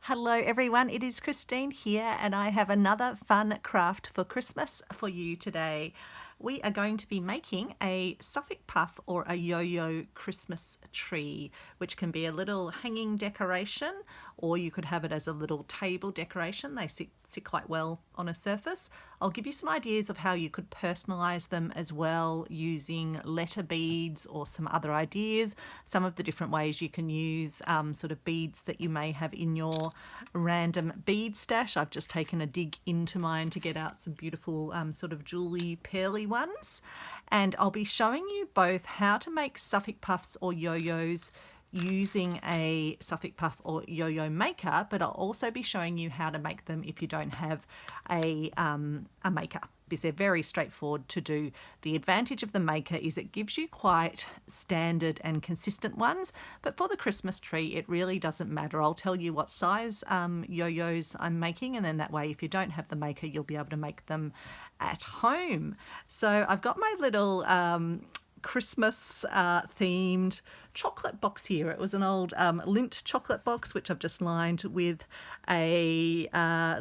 Hello everyone, it is Christine here and I have another fun craft for Christmas for you today. We are going to be making a Suffolk puff or a yo-yo Christmas tree, which can be a little hanging decoration, or you could have it as a little table decoration. They sit quite well on a surface. I'll give you some ideas of how you could personalize them as well using letter beads or some other ideas, some of the different ways you can use sort of beads that you may have in your random bead stash. I've just taken a dig into mine to get out some beautiful sort of jewelly pearly ones, and I'll be showing you both how to make Suffolk puffs or yo-yos using a Suffolk puff or yo-yo maker, but I'll also be showing you how to make them if you don't have a maker, because they're very straightforward to do. The advantage of the maker is it gives you quite standard and consistent ones, but for the Christmas tree it really doesn't matter. I'll tell you what size yo-yos I'm making, and then that way if you don't have the maker you'll be able to make them at home. So I've got my little Christmas themed chocolate box here. It was an old lint chocolate box which I've just lined with a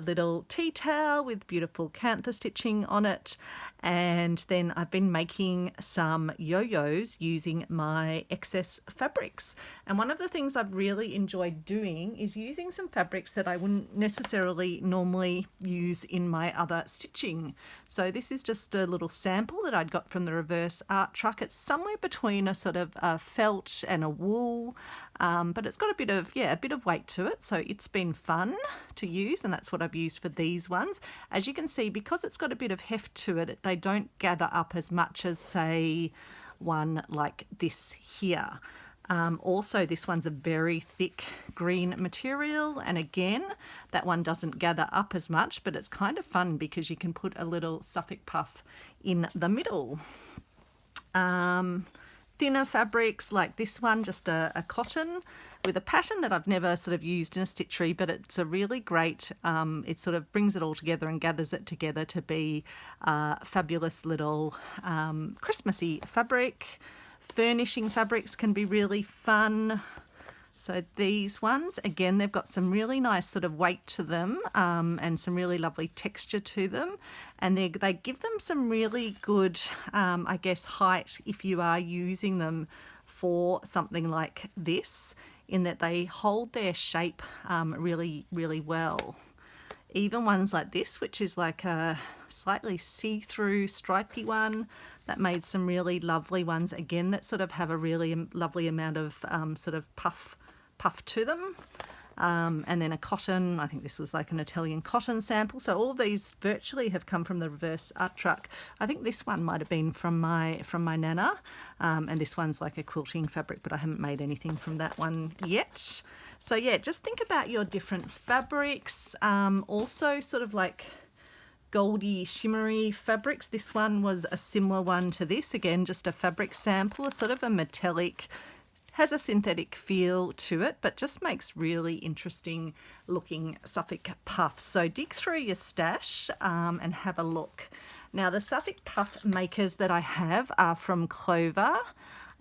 little tea towel with beautiful cantha stitching on it, and then I've been making some yo-yos using my excess fabrics. And one of the things I've really enjoyed doing is using some fabrics that I wouldn't necessarily normally use in my other stitching. So this is just a little sample that I'd got from the reverse art truck. It's somewhere between a sort of felt and a wool, but it's got a bit of weight to it, so it's been fun to use, and that's what I've used for these ones. As you can see, because it's got a bit of heft to it, they don't gather up as much as say one like this here. Also, this one's a very thick green material, and again that one doesn't gather up as much, but it's kind of fun because you can put a little Suffolk puff in the middle. Thinner fabrics like this one, just a cotton with a pattern that I've never sort of used in a stitchery, but it's a really great, it sort of brings it all together and gathers it together to be a fabulous little Christmassy fabric. Furnishing fabrics can be really fun. So these ones, again, they've got some really nice sort of weight to them, and some really lovely texture to them. And they give them some really good, I guess, height if you are using them for something like this, in that they hold their shape really, really well. Even ones like this, which is like a slightly see-through stripy one, that made some really lovely ones, again, that sort of have a really lovely amount of sort of puff to them. And then a cotton, I think this was like an Italian cotton sample. So all of these virtually have come from the reverse art truck. I think this one might have been from my nana, and this one's like a quilting fabric, but I haven't made anything from that one yet. So yeah, just think about your different fabrics. Also sort of like goldy shimmery fabrics. This one was a similar one to this, again just a fabric sample, a sort of a metallic, has a synthetic feel to it, but just makes really interesting looking Suffolk puffs. So dig through your stash and have a look. Now the Suffolk puff makers that I have are from Clover,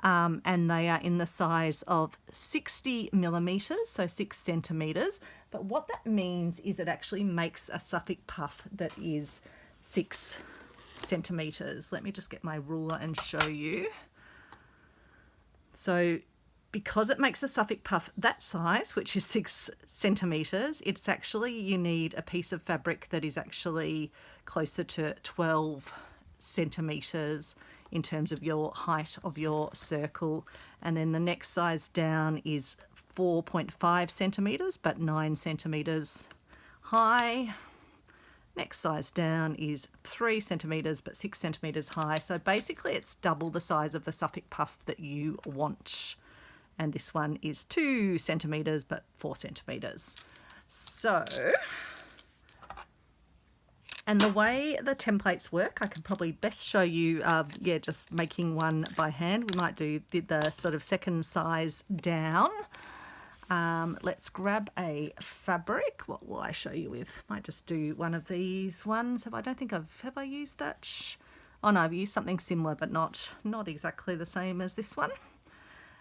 and they are in the size of 60 millimeters, so 6 centimeters. But what that means is it actually makes a Suffolk puff that is 6 centimeters. Let me just get my ruler and show you. So because it makes a Suffolk puff that size, which is 6 centimeters, it's actually, you need a piece of fabric that is actually closer to 12 centimeters in terms of your height of your circle. And then the next size down is 4.5 centimeters, but 9 centimeters high. Next size down is 3 centimeters, but 6 centimeters high. So basically it's double the size of the Suffolk puff that you want. And this one is 2 centimeters, but 4 centimeters. So, and the way the templates work, I can probably best show you, just making one by hand. We might do the sort of second size down. Let's grab a fabric. What will I show you with? Might just do one of these ones. Have I used that? Oh no, I've used something similar, but not exactly the same as this one.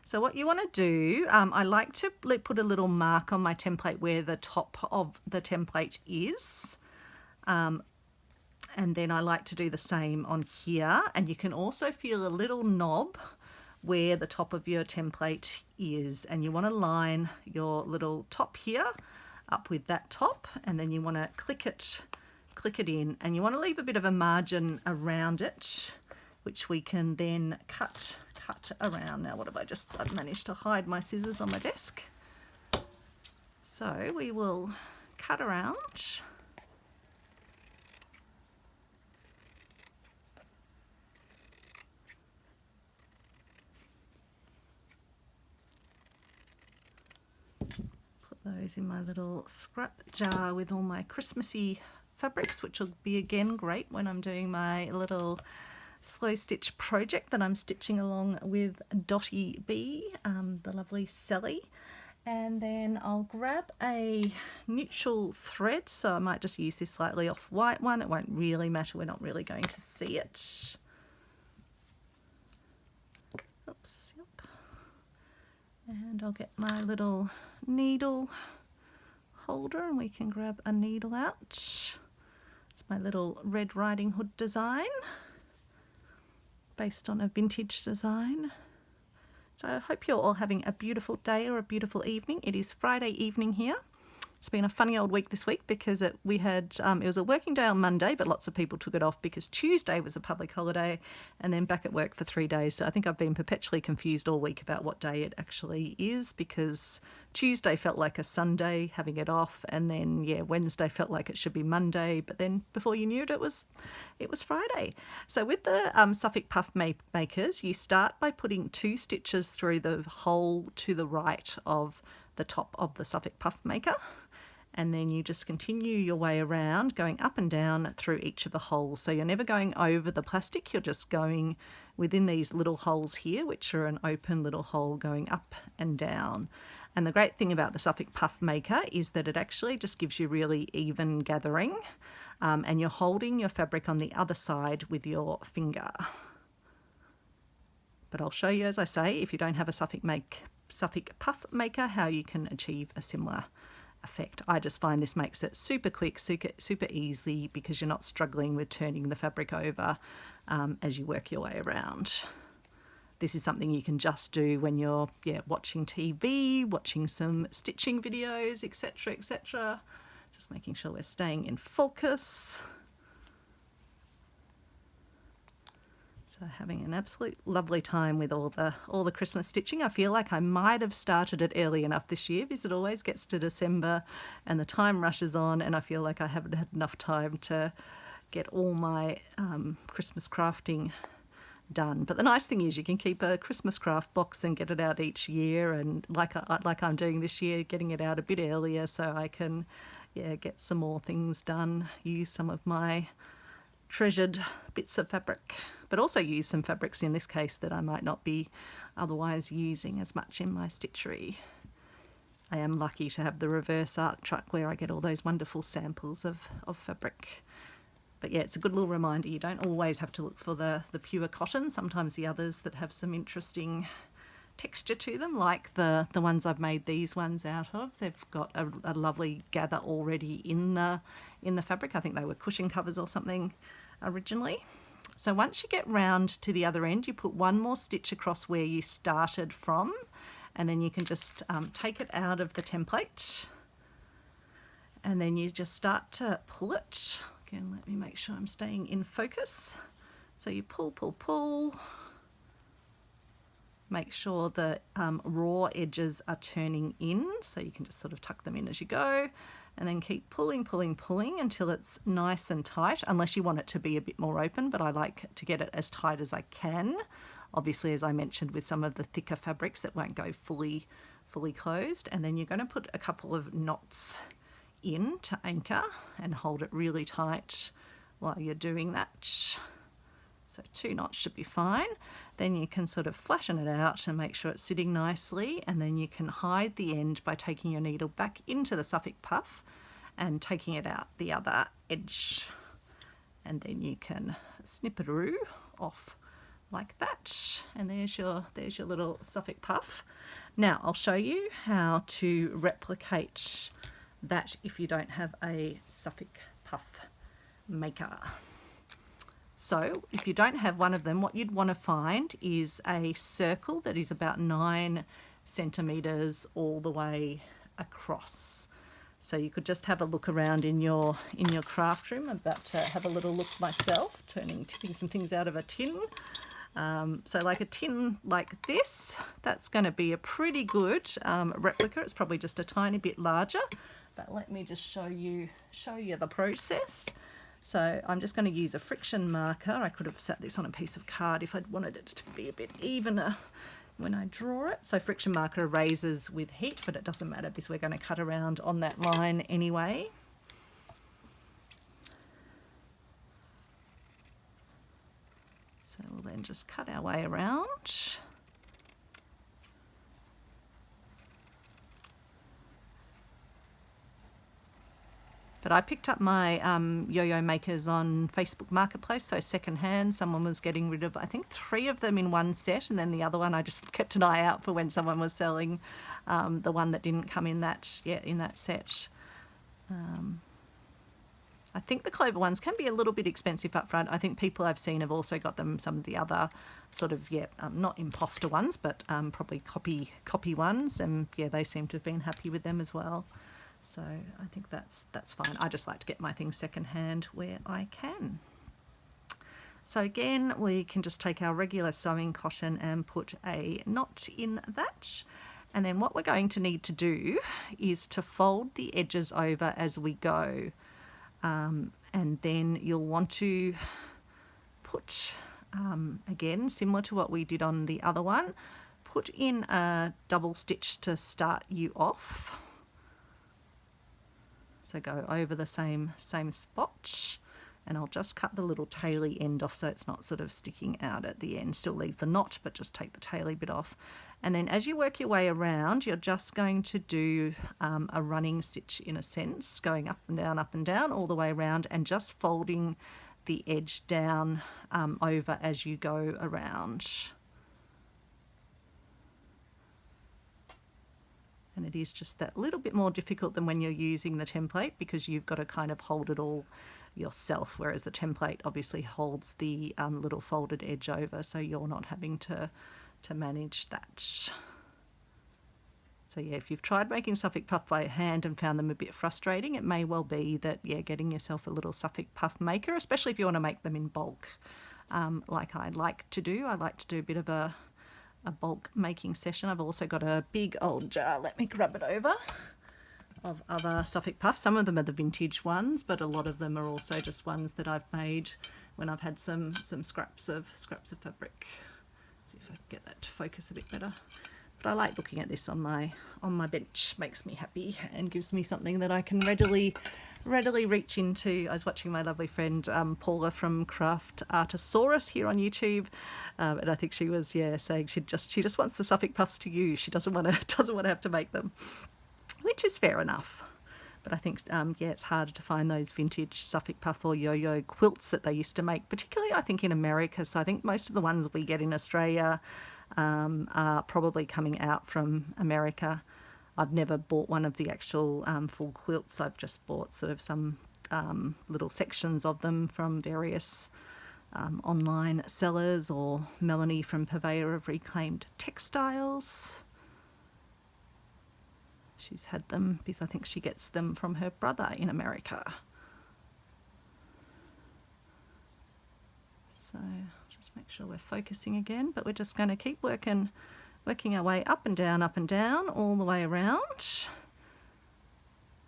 So what you want to do, I like to put a little mark on my template where the top of the template is. And then I like to do the same on here. And you can also feel a little knob where the top of your template is. And you want to line your little top here up with that top. And then you want to click it in. And you want to leave a bit of a margin around it, which we can then cut around. Now what have I've managed to hide my scissors on my desk. So we will cut around. Put those in my little scrap jar with all my Christmassy fabrics, which will be again great when I'm doing my little slow stitch project that I'm stitching along with Dottie B, the lovely Sally. And then I'll grab a neutral thread, so I might just use this slightly off-white one. It won't really matter, we're not really going to see it. Oops, yep. And I'll get my little needle holder and we can grab a needle out. It's my little Red Riding Hood design, based on a vintage design. So I hope you're all having a beautiful day or a beautiful evening. It is Friday evening here. It's been a funny old week this week because it was a working day on Monday, but lots of people took it off because Tuesday was a public holiday, and then back at work for 3 days. So I think I've been perpetually confused all week about what day it actually is, because Tuesday felt like a Sunday having it off, and then Wednesday felt like it should be Monday, but then before you knew it, it was Friday. So with the Suffolk puff makers, you start by putting 2 stitches through the hole to the right of the top of the Suffolk puff maker, and then you just continue your way around, going up and down through each of the holes. So you're never going over the plastic, you're just going within these little holes here, which are an open little hole going up and down. And the great thing about the Suffolk puff maker is that it actually just gives you really even gathering, and you're holding your fabric on the other side with your finger. But I'll show you, as I say, if you don't have a Suffolk puff maker, how you can achieve a similar effect. I just find this makes it super quick, super easy, because you're not struggling with turning the fabric over as you work your way around. This is something you can just do when you're watching TV, watching some stitching videos, etc., etc. Just making sure we're staying in focus. So having an absolute lovely time with all the Christmas stitching. I feel like I might have started it early enough this year, because it always gets to December and the time rushes on, and I feel like I haven't had enough time to get all my Christmas crafting done. But the nice thing is you can keep a Christmas craft box and get it out each year, and like I'm doing this year, getting it out a bit earlier so I can get some more things done, use some of my treasured bits of fabric, but also use some fabrics in this case that I might not be otherwise using as much in my stitchery. I am lucky to have the reverse art truck where I get all those wonderful samples of fabric. But it's a good little reminder, you don't always have to look for the pure cotton. Sometimes the others that have some interesting texture to them, like the ones I've made these ones out of, they've got a lovely gather already in the fabric. I think they were cushion covers or something originally. So once you get round to the other end, you put one more stitch across where you started from, and then you can just take it out of the template, and then you just start to pull it. Again, let me make sure I'm staying in focus. So you pull, pull, pull. Make sure the raw edges are turning in, so you can just sort of tuck them in as you go, and then keep pulling, pulling, pulling until it's nice and tight, unless you want it to be a bit more open, but I like to get it as tight as I can. Obviously, as I mentioned, with some of the thicker fabrics, it won't go fully closed. And then you're going to put a couple of knots in to anchor and hold it really tight while you're doing that. So 2 knots should be fine. Then you can sort of flatten it out and make sure it's sitting nicely, and then you can hide the end by taking your needle back into the Suffolk puff and taking it out the other edge. And then you can snip-a-doo off like that. And there's your little Suffolk puff. Now I'll show you how to replicate that if you don't have a Suffolk puff maker. So if you don't have one of them, what you'd want to find is a circle that is about 9 centimeters all the way across. So you could just have a look around in your craft room. I'm about to have a little look myself, tipping some things out of a tin. So like a tin like this, that's going to be a pretty good replica. It's probably just a tiny bit larger, but let me just show you the process. So I'm just going to use a friction marker. I could have sat this on a piece of card if I'd wanted it to be a bit evener when I draw it. So friction marker erases with heat, but it doesn't matter because we're going to cut around on that line anyway. So we'll then just cut our way around. But I picked up my yo-yo makers on Facebook Marketplace, so secondhand. Someone was getting rid of, I think, 3 of them in one set, and then the other one I just kept an eye out for when someone was selling the one that didn't come in that set. I think the clover ones can be a little bit expensive up front. I think people I've seen have also got them some of the other sort of, not imposter ones, but probably copy ones, and yeah, they seem to have been happy with them as well. So I think that's fine. I just like to get my things secondhand where I can. So again, we can just take our regular sewing cotton and put a knot in that. And then what we're going to need to do is to fold the edges over as we go. And then you'll want to put, again, similar to what we did on the other one, put in a double stitch to start you off. So go over the same spot, and I'll just cut the little taily end off so it's not sort of sticking out at the end. Still leave the knot, but just take the taily bit off. And then as you work your way around, you're just going to do a running stitch in a sense, going up and down all the way around, and just folding the edge down over as you go around. And it is just that little bit more difficult than when you're using the template, because you've got to kind of hold it all yourself, whereas the template obviously holds the little folded edge over, so you're not having to manage that. So yeah, if you've tried making Suffolk puff by hand and found them a bit frustrating, it may well be that, yeah, getting yourself a little Suffolk puff maker, especially if you want to make them in bulk, like I like to do. I like to do a bit of a bulk making session. I've also got a big old jar, let me grab it over, of other Suffolk puffs. Some of them are the vintage ones, but a lot of them are also just ones that I've made when I've had some scraps of fabric. See if I can get that to focus a bit better. But I like looking at this on my bench. Makes me happy and gives me something that I can readily reach into. I was watching my lovely friend Paula from Craft Artosaurus here on YouTube, and I think she was saying she just wants the Suffolk puffs to use. She doesn't want to have to make them, which is fair enough. But I think it's harder to find those vintage Suffolk puff or yo-yo quilts that they used to make, particularly I think in America. So I think most of the ones we get in Australia are probably coming out from America. I've never bought one of the actual full quilts. I've just bought sort of some little sections of them from various online sellers, or Melanie from Purveyor of Reclaimed Textiles. She's had them because I think she gets them from her brother in America. So just make sure we're focusing again, but we're just going to keep working our way up and down all the way around.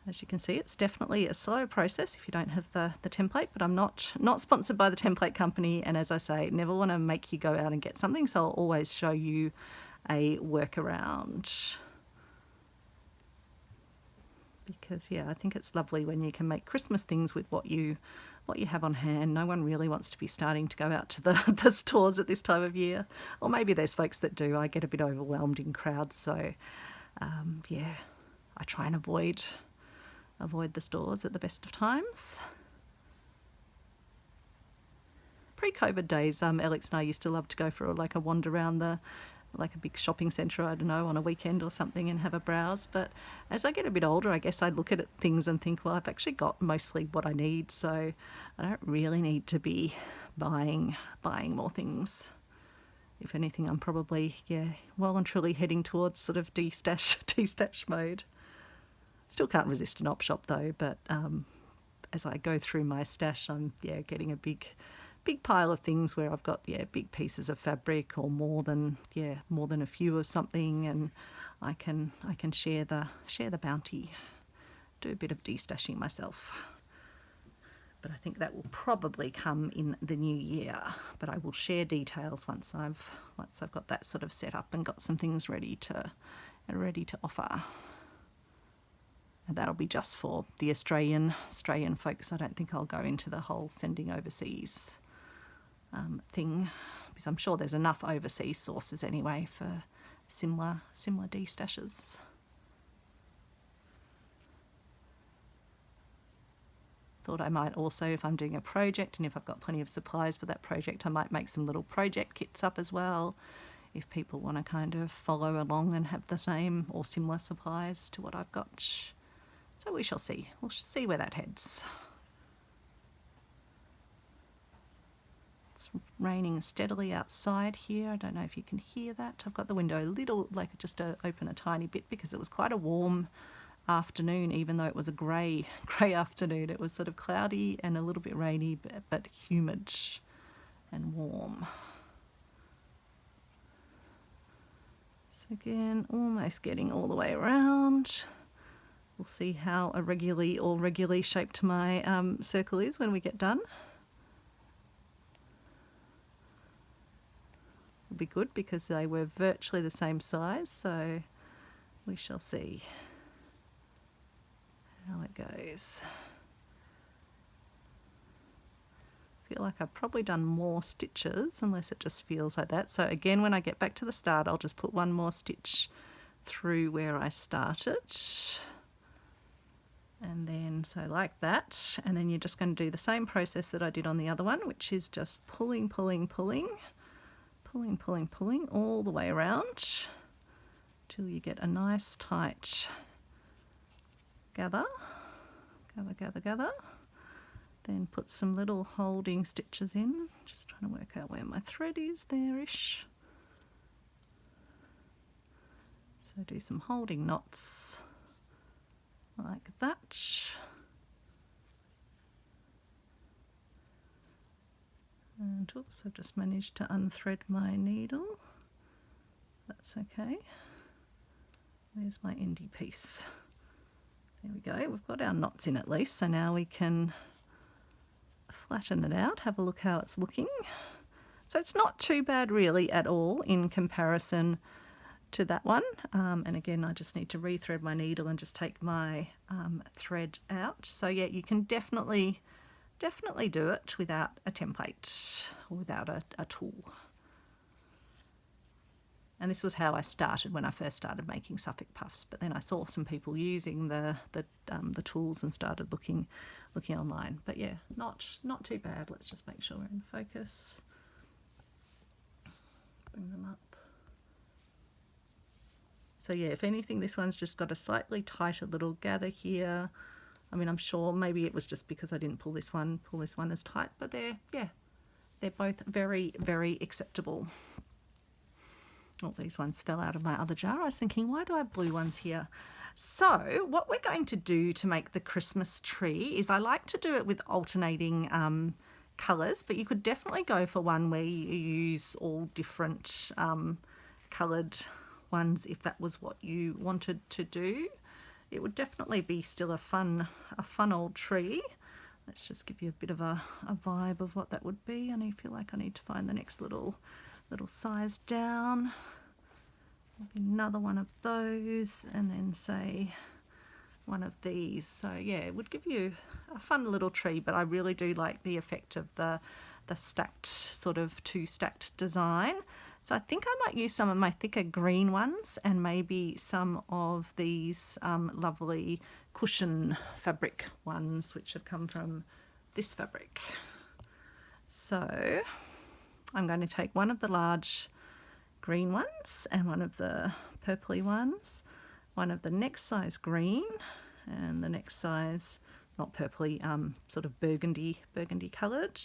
As you can see, it's definitely a slow process if you don't have the template, but I'm not sponsored by the template company, and as I say, never want to make you go out and get something, so I'll always show you a workaround. Because I think it's lovely when you can make Christmas things with what you have on hand. No one really wants to be starting to go out to the stores at this time of year, or maybe there's folks that do. I get a bit overwhelmed in crowds, so I try and avoid the stores at the best of times. pre-COVID days, Alex and I used to love to go for like a wander around like a big shopping centre, I don't know, on a weekend or something and have a browse. But as I get a bit older, I guess I look at things and think, well, I've actually got mostly what I need, so I don't really need to be buying more things. If anything, I'm probably, well and truly heading towards sort of de-stash mode. Still can't resist an op shop though, but as I go through my stash, I'm getting a big pile of things where I've got big pieces of fabric or more than a few of something, and I can share the bounty, do a bit of de-stashing myself. But I think that will probably come in the new year. But I will share details once I've got that sort of set up and got some things ready to offer. And that'll be just for the Australian folks. I don't think I'll go into the whole sending overseas thing, because I'm sure there's enough overseas sources anyway for similar de-stashes. Thought I might also, if I'm doing a project and if I've got plenty of supplies for that project, I might make some little project kits up as well, if people want to kind of follow along and have the same or similar supplies to what I've got. So we shall see. We'll see where that heads. It's raining steadily outside here. I don't know if you can hear that. I've got the window a little, like just open a tiny bit, because it was quite a warm afternoon, even though it was a grey afternoon. It was sort of cloudy and a little bit rainy, but humid and warm. So again, almost getting all the way around. We'll see how regularly shaped my circle is when we get done. It'll be good because they were virtually the same size, so we shall see how it goes. I feel like I've probably done more stitches, unless it just feels like that. So again, when I get back to the start, I'll just put one more stitch through where I started. And then, so like that. And then you're just going to do the same process that I did on the other one, which is just pulling all the way around till you get a nice tight gather. Then put some little holding stitches in, just trying to work out where my thread is there-ish. So do some holding knots like that. And also just managed to unthread my needle. That's okay. There's my indie piece. There we go, we've got our knots in at least, so now we can flatten it out, have a look how it's looking. So it's not too bad really at all in comparison to that one. And again, I just need to rethread my needle and just take my thread out. So yeah, you can definitely do it without a template or without a tool. And this was how I started when I first started making Suffolk puffs. But then I saw some people using the tools and started looking online. But yeah, not too bad. Let's just make sure we're in focus. Bring them up. So yeah, if anything, this one's just got a slightly tighter little gather here. I mean, I'm sure maybe it was just because I didn't pull this one as tight, but they're both very, very acceptable. Oh, these ones fell out of my other jar. I was thinking, why do I have blue ones here? So what we're going to do to make the Christmas tree is I like to do it with alternating colours, but you could definitely go for one where you use all different coloured ones if that was what you wanted to do. It would definitely be still a fun old tree. Let's just give you a bit of a vibe of what that would be. I feel like I need to find the next little size down. Maybe another one of those, and then say one of these. So yeah, it would give you a fun little tree, but I really do like the effect of the stacked, sort of two stacked design. So I think I might use some of my thicker green ones and maybe some of these lovely cushion fabric ones which have come from this fabric. So I'm going to take one of the large green ones and one of the purpley ones, one of the next size green and the next size, not purpley, sort of burgundy coloured,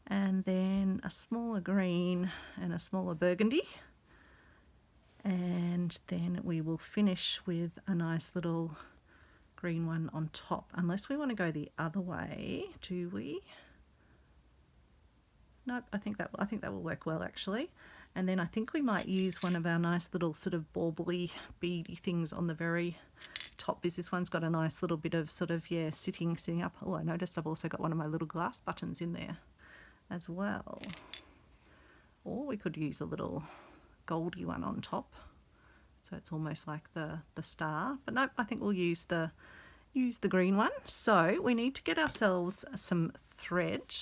and then a smaller green and a smaller burgundy. And then we will finish with a nice little green one on top, unless we want to go the other way, do we? Nope, I think that will work well actually. And then I think we might use one of our nice little sort of bauble-y beady things on the very top, because this one's got a nice little bit of sort of, yeah, sitting up. Oh, I noticed I've also got one of my little glass buttons in there as well. Or we could use a little goldy one on top, so it's almost like the star. But nope, I think we'll use the green one. So we need to get ourselves some thread.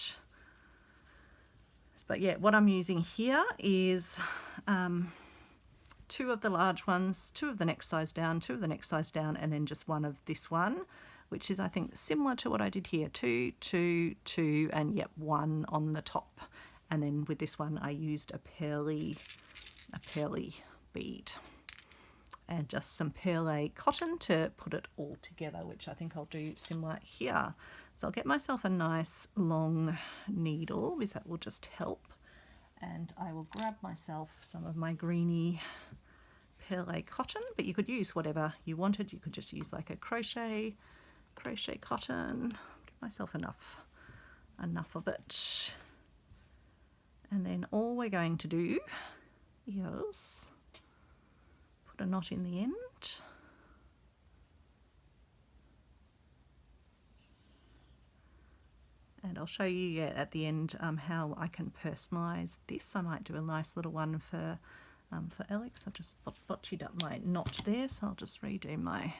But yeah, what I'm using here is 2 of the large ones, 2 of the next size down, 2 of the next size down, and then just 1 of this one, which is, I think, similar to what I did here. 2, 2, 2, and yep, 1 on the top. And then with this one, I used a pearly bead and just some perle cotton to put it all together, which I think I'll do similar here. So I'll get myself a nice long needle, because that will just help. And I will grab myself some of my greeny perle cotton, but you could use whatever you wanted. You could just use like a crochet cotton. Give myself enough of it. And then all we're going to do is put a knot in the end. And I'll show you at the end how I can personalize this. I might do a nice little one for Alex. I've just botched up my knot there, so I'll just redo my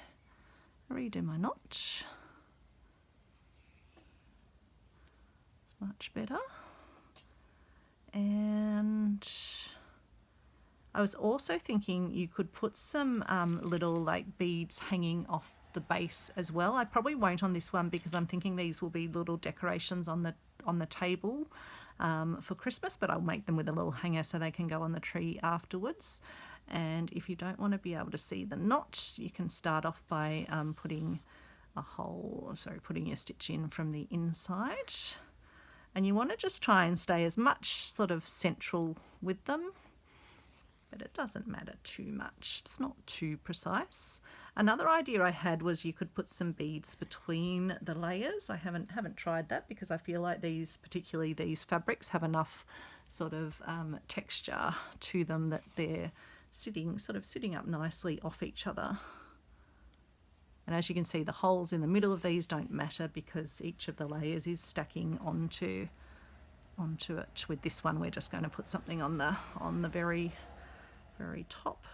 knot. It's much better. And I was also thinking you could put some little like beads hanging off the base as well. I probably won't on this one, because I'm thinking these will be little decorations on the table for Christmas, but I'll make them with a little hanger so they can go on the tree afterwards. And if you don't want to be able to see the knot, you can start off by putting your stitch in from the inside. And you want to just try and stay as much sort of central with them, but it doesn't matter too much. It's not too precise. Another idea I had was you could put some beads between the layers. I haven't tried that, because I feel like particularly these fabrics have enough sort of texture to them that they're sitting up nicely off each other. And as you can see, the holes in the middle of these don't matter, because each of the layers is stacking onto it. With this one, we're just going to put something on the very top.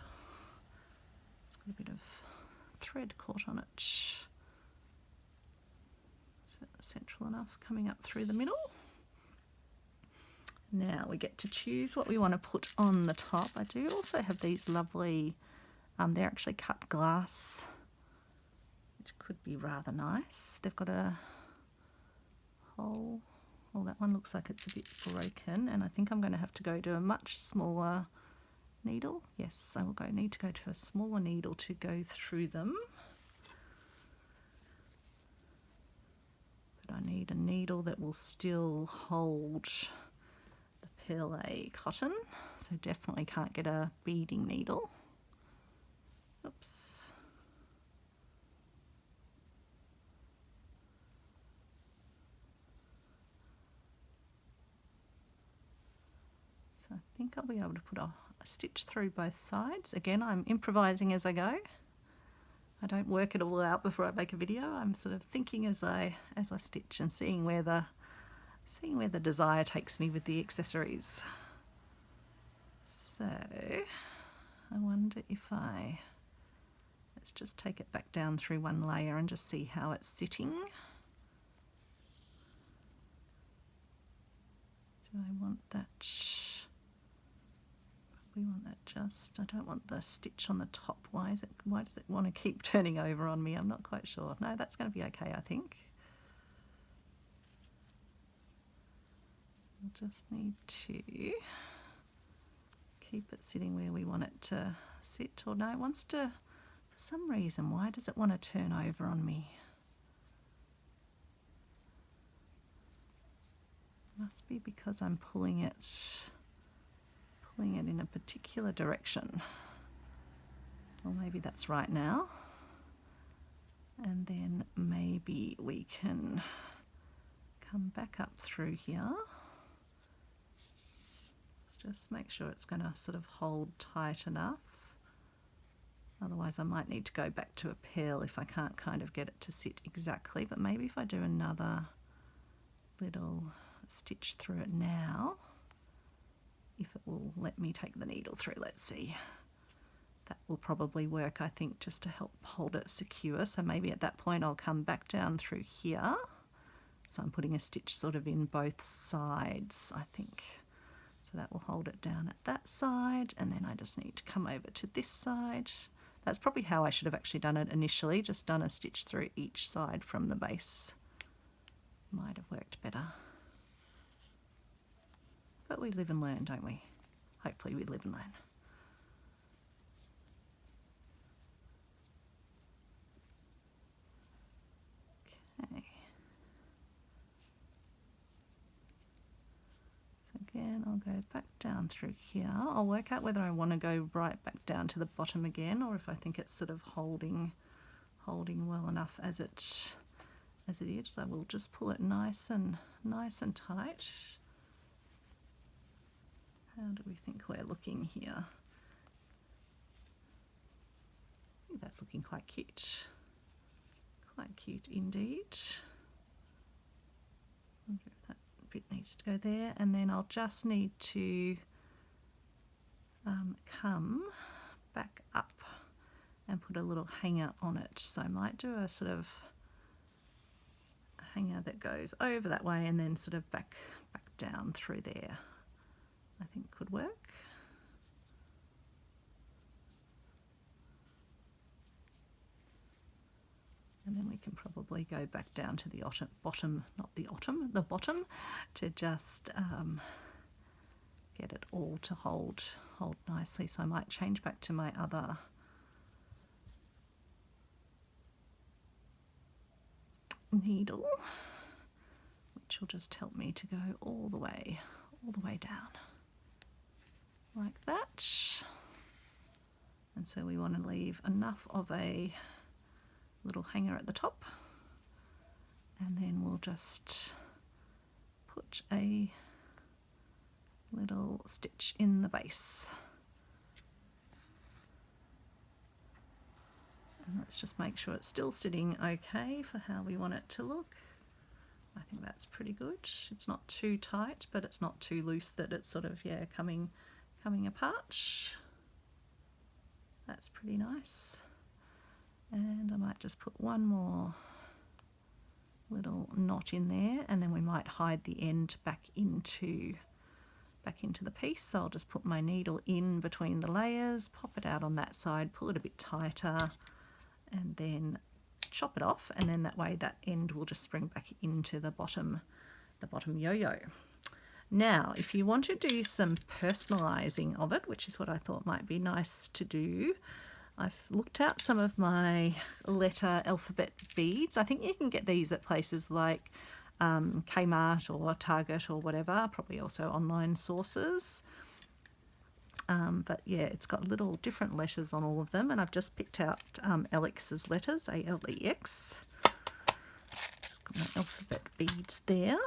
It's got a bit of thread caught on it. Is that central enough coming up through the middle? Now we get to choose what we want to put on the top. I do also have these lovely, they're actually cut glass, which could be rather nice. They've got a hole. Well, that one looks like it's a bit broken, and I think I'm going to have to go to a much smaller needle. Yes, I will need to go to a smaller needle to go through them. But I need a needle that will still hold the perle cotton, so definitely can't get a beading needle. Oops. So I think I'll be able to put a stitch through both sides. Again, I'm improvising as I go. I don't work it all out before I make a video. I'm sort of thinking as I stitch and seeing where the desire takes me with the accessories. So I wonder if let's just take it back down through one layer and just see how it's sitting. Do I want that? We want that I don't want the stitch on the top. Why does it want to keep turning over on me? I'm not quite sure. No, that's going to be okay, I think. We'll just need to keep it sitting where we want it to sit. Or no, it wants to, for some reason, why does it want to turn over on me? Must be because I'm pulling it in a particular direction. Well, maybe that's right now. And then maybe we can come back up through here. Let's just make sure it's going to sort of hold tight enough. Otherwise I might need to go back to a peel if I can't kind of get it to sit exactly. But maybe if I do another little stitch through it now, if it will let me take the needle through, let's see. That will probably work, I think, just to help hold it secure. So maybe at that point I'll come back down through here. So I'm putting a stitch sort of in both sides, I think. So that will hold it down at that side, and then I just need to come over to this side. That's probably how I should have actually done it initially, just done a stitch through each side from the base. Might have worked better. But we live and learn, don't we? Hopefully we live and learn. Okay. So again, I'll go back down through here. I'll work out whether I want to go right back down to the bottom again, or if I think it's sort of holding well enough as it is. So we'll just pull it nice and tight. How do we think we're looking here? I think that's looking quite cute. Quite cute indeed. I wonder if that bit needs to go there, and then I'll just need to come back up and put a little hanger on it. So I might do a sort of hanger that goes over that way and then sort of back down through there. I think could work. And then we can probably go back down to the bottom, the bottom, to just get it all to hold nicely. So I might change back to my other needle, which will just help me to go all the way down like that. And so we want to leave enough of a little hanger at the top, and then we'll just put a little stitch in the base. And let's just make sure it's still sitting okay for how we want it to look. I think that's pretty good. It's not too tight, but it's not too loose that it's sort of, yeah, coming apart. That's pretty nice. And I might just put one more little knot in there, and then we might hide the end back into the piece. So I'll just put my needle in between the layers, pop it out on that side, pull it a bit tighter, and then chop it off, and then that way that end will just spring back into the bottom yo-yo. Now, if you want to do some personalizing of it, which is what I thought might be nice to do, I've looked out some of my letter alphabet beads. I think you can get these at places like Kmart or Target or whatever, probably also online sources. But yeah, it's got little different letters on all of them, and I've just picked out Alex's letters, A-L-E-X. Just got my alphabet beads there.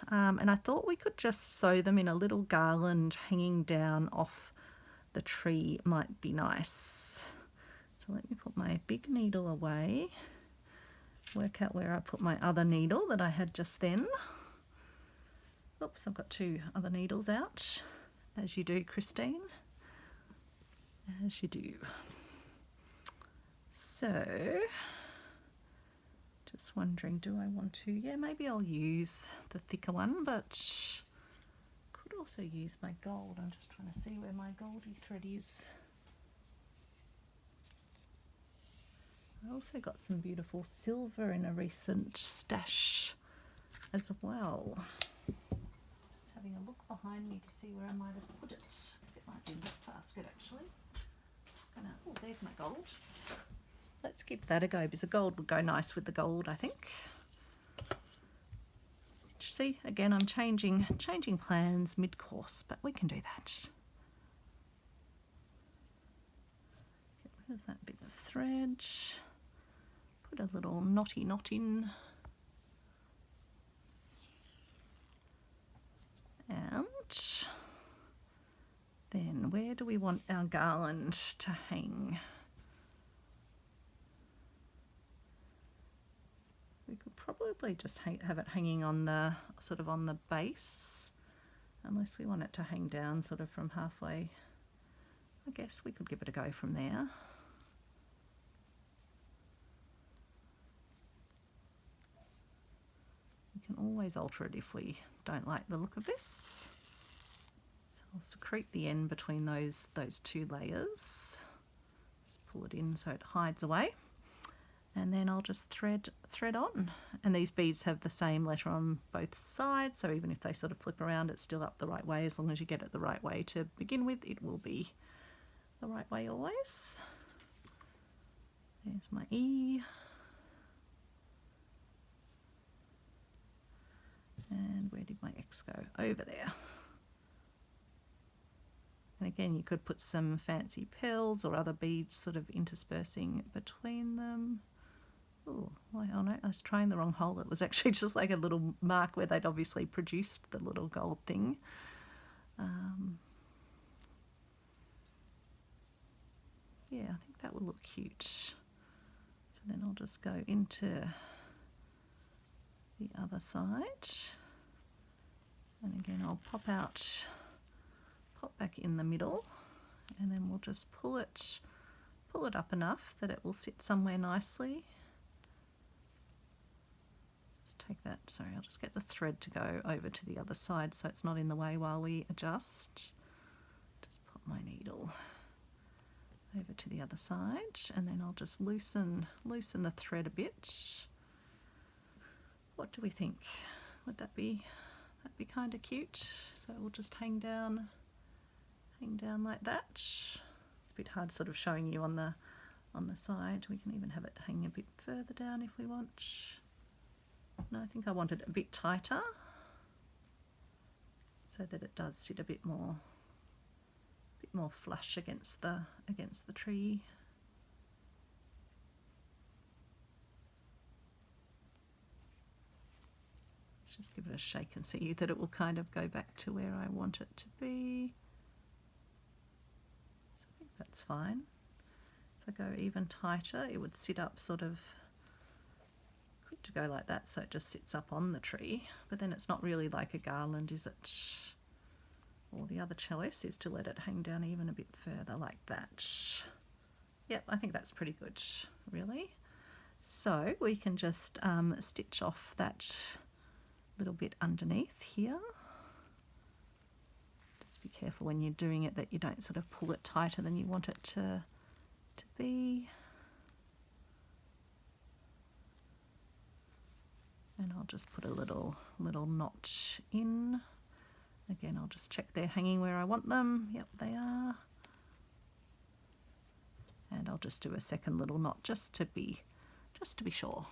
And I thought we could just sew them in a little garland hanging down off the tree might be nice. So let me put my big needle away, work out where I put my other needle that I had just then. Oops, I've got two other needles out, as you do, Christine, as you do. So, just wondering, do I want to, yeah, maybe I'll use the thicker one, but could also use my gold. I'm just trying to see where my goldy thread is. I also got some beautiful silver in a recent stash as well. Just have having a look behind me to see where I might have put it. It might be in this basket actually. Just gonna, oh, there's my gold. Let's give that a go because the gold would go nice with the gold, I think. See, again, I'm changing plans mid-course, but we can do that. Get rid of that bit of thread. Put a little knotty knot in. And then where do we want our garland to hang? We could probably just have it hanging on the sort of on the base, unless we want it to hang down sort of from halfway. I guess we could give it a go from there. We can always alter it if we don't like the look of this. So I'll secrete the end between those two layers. Just pull it in so it hides away. And then I'll just thread on. And these beads have the same letter on both sides, so even if they sort of flip around, it's still up the right way. As long as you get it the right way to begin with, it will be the right way always. There's my E. And where did my X go? Over there. And again, you could put some fancy pearls or other beads sort of interspersing between them. Oh no, I was trying the wrong hole. It was actually just like a little mark where they'd obviously produced the little gold thing. Yeah, I think that will look cute. So then I'll just go into the other side. And again, I'll pop back in the middle, and then we'll just pull it up enough that it will sit somewhere nicely. Take that, sorry, I'll just get the thread to go over to the other side so it's not in the way while we adjust. Just put my needle over to the other side, and then I'll just loosen the thread a bit. What do we think? Would that'd be kind of cute? So it will just hang down like that. It's a bit hard sort of showing you on the side. We can even have it hang a bit further down if we want. No, I think I want it a bit tighter so that it does sit a bit more flush against the tree. Let's just give it a shake and see that it will kind of go back to where I want it to be. So I think that's fine. If I go even tighter, it would sit up sort of to go like that, so it just sits up on the tree, but then it's not really like a garland, is it? Or the other choice is to let it hang down even a bit further like that. Yep, I think that's pretty good, really. So we can just stitch off that little bit underneath here. Just be careful when you're doing it that you don't sort of pull it tighter than you want it to be. And I'll just put a little notch in. Again, I'll just check they're hanging where I want them. Yep, they are. And I'll just do a second little knot just to be sure.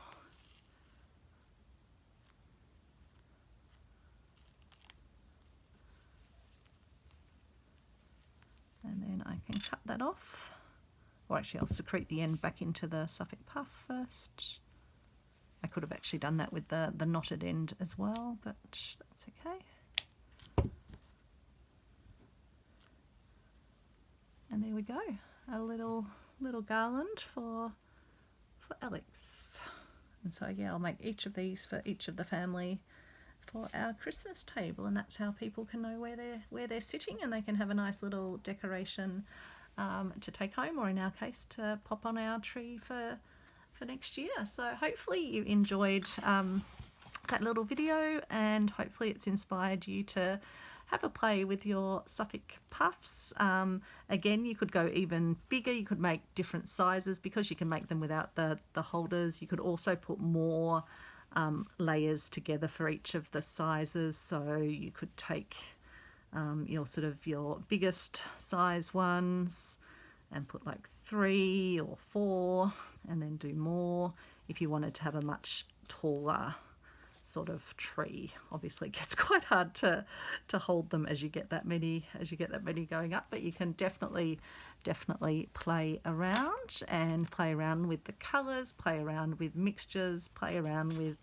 And then I can cut that off. Or actually, I'll secrete the end back into the Suffolk puff first. I could have actually done that with the knotted end as well, but that's okay. And there we go, a little garland for Alex. And so yeah, I'll make each of these for each of the family for our Christmas table, and that's how people can know where they're sitting, and they can have a nice little decoration to take home, or in our case to pop on our tree for next year. So hopefully you enjoyed that little video, and hopefully it's inspired you to have a play with your Suffolk puffs. Again, you could go even bigger. You could make different sizes because you can make them without the holders. You could also put more layers together for each of the sizes. So you could take your sort of your biggest size ones, and put like 3 or 4, and then do more if you wanted to have a much taller sort of tree. Obviously it gets quite hard to hold them as you get that many going up, but you can definitely play around with the colors, play around with mixtures, play around with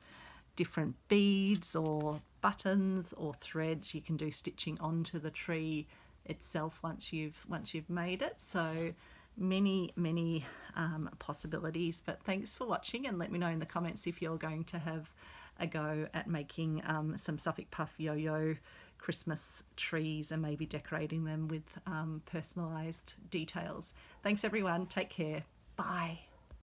different beads or buttons or threads. You can do stitching onto the tree itself once you've made it. So many possibilities. But thanks for watching, and let me know in the comments if you're going to have a go at making some Suffolk puff yo-yo Christmas trees and maybe decorating them with personalized details. Thanks everyone, take care, bye.